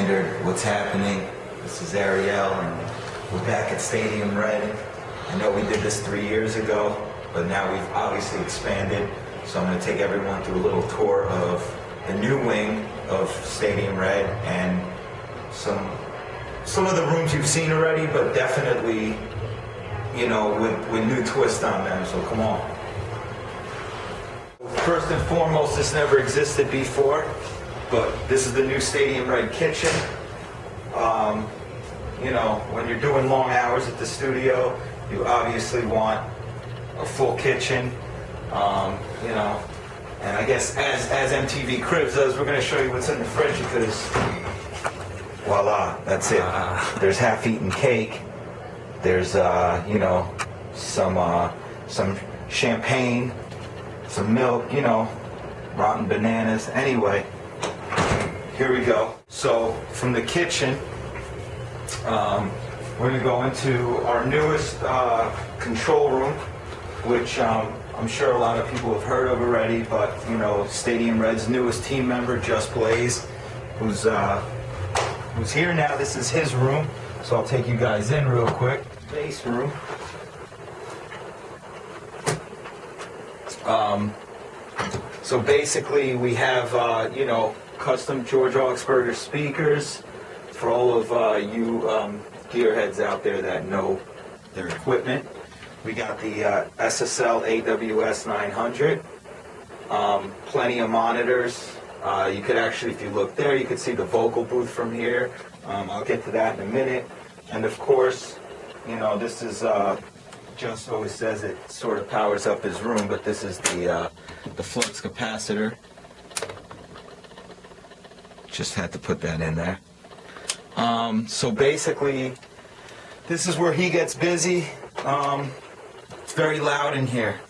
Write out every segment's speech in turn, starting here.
Standard. What's happening? This is Ariel, and we're back at Stadium Red. I know we did this 3 years ago, but now we've obviously expanded. So I'm going to take everyone through a little tour of the new wing of Stadium Red and some of the rooms you've seen already, but definitely, you know, with new twist on them. So come on. First and foremost, this never existed before, but this is the new Stadium Red kitchen. You know, when you're doing long hours at the studio, you obviously want a full kitchen. You know, and I guess as MTV Cribs does, we're going to show you what's in the fridge because, voila, that's it. There's half-eaten cake. There's, you know, some champagne, some milk, you know, rotten bananas. Anyway, here we go. So from the kitchen, we're going to go into our newest control room, which I'm sure a lot of people have heard of already, but, you know, Stadium Red's newest team member, Just Blaze, who's here now. This is his room, so I'll take you guys in real quick. Base room. So basically we have, you know, custom George Augsburger speakers for all of you gearheads out there that know their equipment. We got the SSL AWS 900, plenty of monitors. You could actually, if you look there, you could see the vocal booth from here. I'll get to that in a minute. And of course, you know, this is, Just always says it sort of powers up his room, but this is the flux capacitor. Just had to put that in there. So basically, this is where he gets busy. It's very loud in here.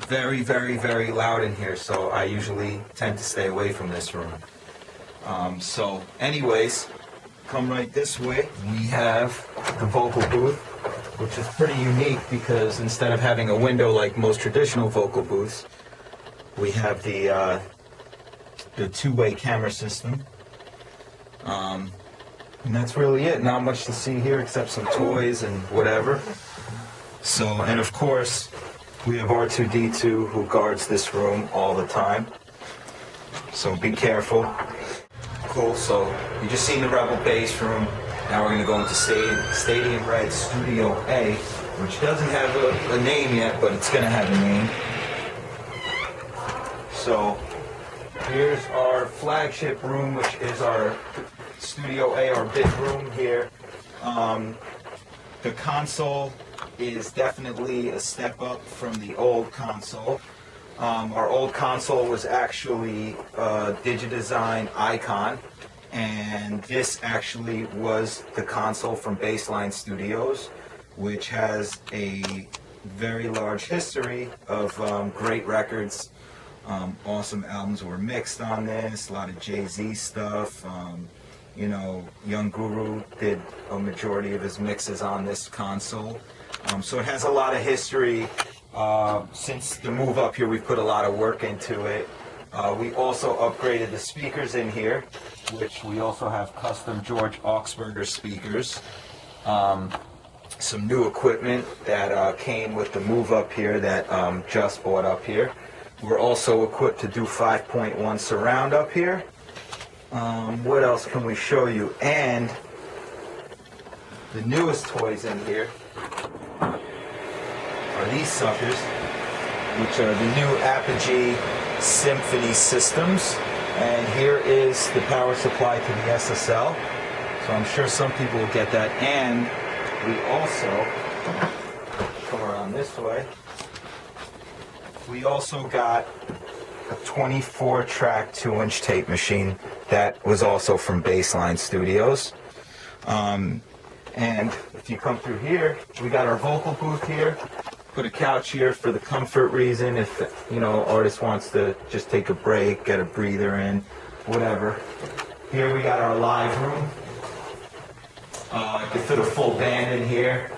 Very, very, very loud in here, so I usually tend to stay away from this room. So anyways, come right this way. We have the vocal booth, which is pretty unique because instead of having a window like most traditional vocal booths, we have the two-way camera system. And that's really it. Not much to see here except some toys and whatever. So, and of course, we have R2-D2 who guards this room all the time. So be careful. Cool, so you just seen the Rebel bass room. Now we're going to go into Stadium Red Studio A, which doesn't have a name yet, but it's going to have a name. So here's our flagship room, which is our Studio A, our big room here. The console is definitely a step up from the old console. Our old console was actually a Digidesign Icon, and this actually was the console from Baseline Studios, which has a very large history of great records. Awesome albums were mixed on this, a lot of Jay-Z stuff. You know, Young Guru did a majority of his mixes on this console. So it has a lot of history. Since the move up here, we've put a lot of work into it. We also upgraded the speakers in here, which we also have custom George Augsburger speakers. Some new equipment that came with the move up here that Just bought up here. We're also equipped to do 5.1 surround up here. What else can we show you? And the newest toys in here are these suckers, which are the new Apogee Symphony systems. And here is the power supply to the SSL. So I'm sure some people will get that. And we also, come around this way, we also got a 24-track 2-inch tape machine that was also from Baseline Studios. And if you come through here, we got our vocal booth here. Put a couch here for the comfort reason if, you know, artist wants to just take a break, get a breather in, whatever. Here we got our live room. You can fit a full band in here.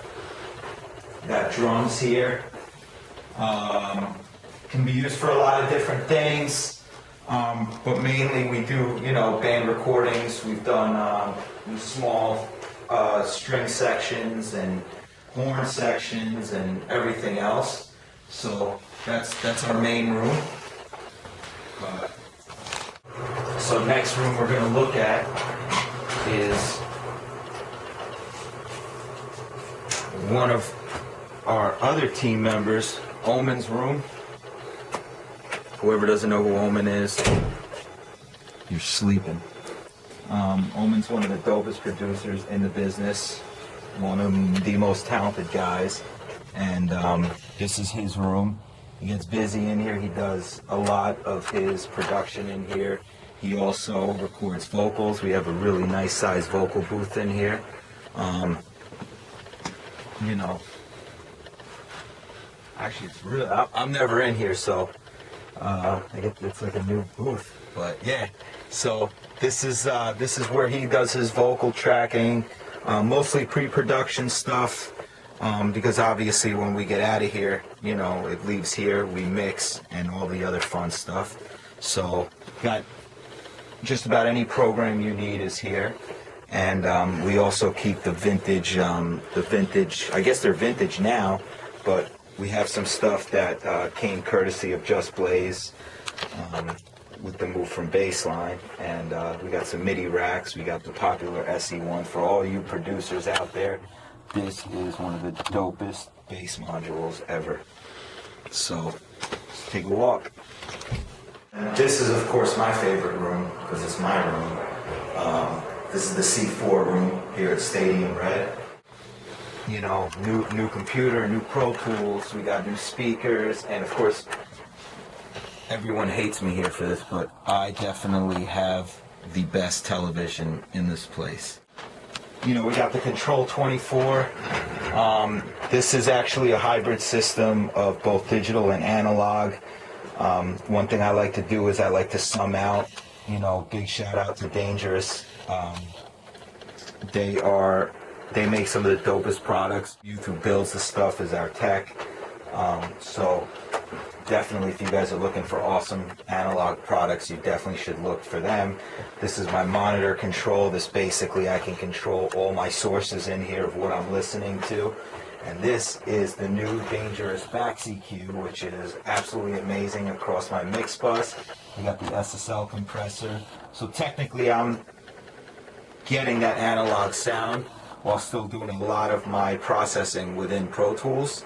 Got drums here. Can be used for a lot of different things. But mainly we do, you know, band recordings. We've done small string sections and horn sections and everything else. So that's our main room. So next room we're going to look at is one of our other team members, Omen's room. Whoever doesn't know who Omen is, you're sleeping. Omen's one of the dopest producers in the business, one of the most talented guys, and this is his room. He gets busy in here. He does a lot of his production in here. He also records vocals. We have a really nice sized vocal booth in here. You know, actually it's really, I'm never in here, so it's like a new booth, but yeah. So this is where he does his vocal tracking, mostly pre-production stuff, because obviously when we get out of here, you know, it leaves here, we mix and all the other fun stuff. So got just about any program you need is here. And we also keep the vintage, I guess they're vintage now, but we have some stuff that came courtesy of Just Blaze with the move from Bassline. And we got some MIDI racks. We got the popular SE1 for all you producers out there. This is one of the dopest bass modules ever. So let's take a walk. And this is, of course, my favorite room because it's my room. This is the C4 room here at Stadium Red. You know, new computer, new Pro Tools, we got new speakers, and of course, everyone hates me here for this, but I definitely have the best television in this place. You know, we got the Control 24. This is actually a hybrid system of both digital and analog. One thing I like to do is I like to sum out, you know, big shout out to Dangerous. They make some of the dopest products. Youth who builds the stuff is our tech. So definitely if you guys are looking for awesome analog products, you definitely should look for them. This is my monitor control. This basically I can control all my sources in here of what I'm listening to. And this is the new Dangerous Max EQ, which is absolutely amazing across my mix bus. We got the SSL compressor. So technically I'm getting that analog sound while still doing a lot of my processing within Pro Tools.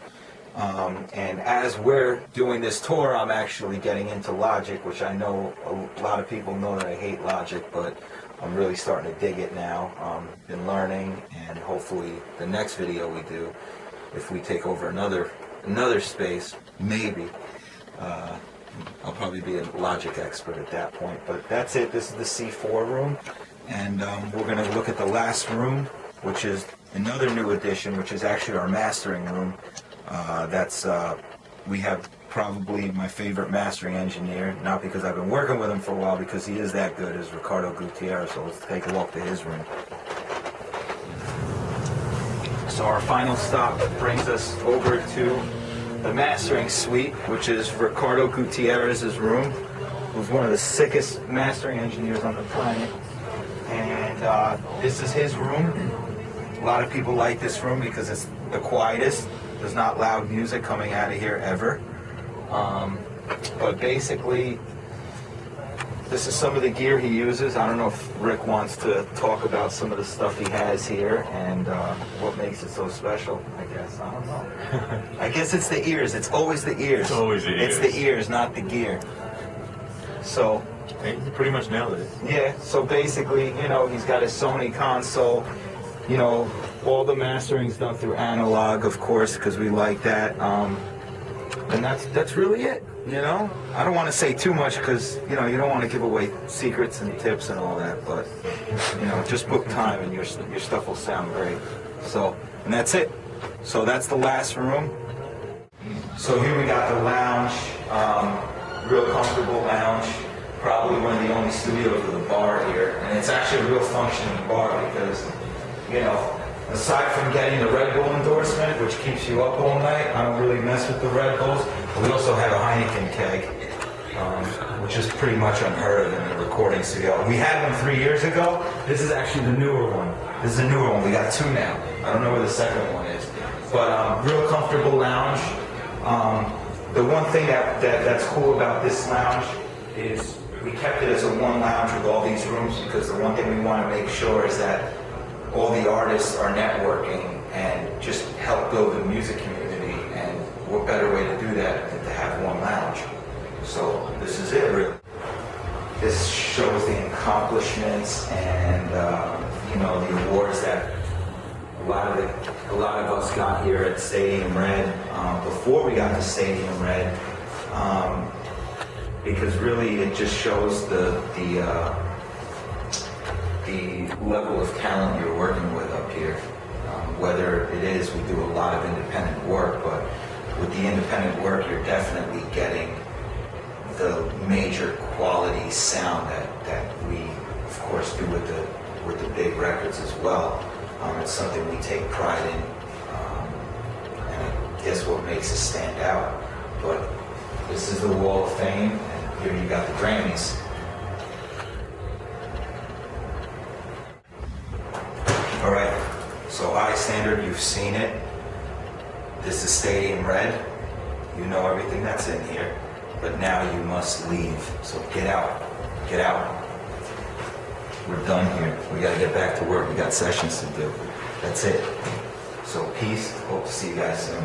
And as we're doing this tour, I'm actually getting into Logic, which I know a lot of people know that I hate Logic, but I'm really starting to dig it now. Been learning, and hopefully the next video we do, if we take over another space, maybe, I'll probably be a Logic expert at that point. But that's it. This is the C4 room. And we're going to look at the last room, which is another new addition, which is actually our mastering room. We have probably my favorite mastering engineer, not because I've been working with him for a while, because he is that good, is Ricardo Gutierrez. So let's take a walk to his room. So our final stop brings us over to the mastering suite, which is Ricardo Gutierrez's room, who's one of the sickest mastering engineers on the planet. And this is his room. A lot of people like this room because it's the quietest. There's not loud music coming out of here ever. But basically, this is some of the gear he uses. I don't know if Rick wants to talk about some of the stuff he has here and what makes it so special, I guess. I don't know. I guess it's the ears. It's always the ears. It's always the ears. It's the ears, not the gear. So... Hey, you pretty much nailed it. Yeah, so basically, you know, he's got his Sony console. You know, all the mastering's done through analog, of course, because we like that. And that's really it, you know? I don't want to say too much because, you know, you don't want to give away secrets and tips and all that, but, you know, just book time and your stuff will sound great. So, and that's it. So that's the last room. So here we got the lounge, real comfortable lounge. Probably one of the only studios with a bar here, and it's actually a real functioning bar because, you know, aside from getting the Red Bull endorsement, which keeps you up all night, I don't really mess with the Red Bulls, but we also have a Heineken keg, which is pretty much unheard of in a recording studio. We had one 3 years ago. This is actually the newer one. This is a newer one. We got two now. I don't know where the second one is. But real comfortable lounge. The one thing that's cool about this lounge is we kept it as a one lounge with all these rooms because the one thing we want to make sure is that all the artists are networking and just help build the music community. And what better way to do that than to have one lounge? So this is it, really. This shows the accomplishments and the awards that a lot of us got here at Stadium Red before we got to Stadium Red, because really it just shows the level of talent you're working with up here. Whether it is we do a lot of independent work, but with the independent work you're definitely getting the major quality sound that we of course do with the big records as well. It's something we take pride in, and I guess what makes us stand out. But this is the Wall of Fame, and here you got the Grammys. All right, so High Standard, you've seen it. This is Stadium Red. You know everything that's in here, but now you must leave. So get out, get out. We're done here. We got to get back to work. We got sessions to do. That's it. So peace. Hope to see you guys soon.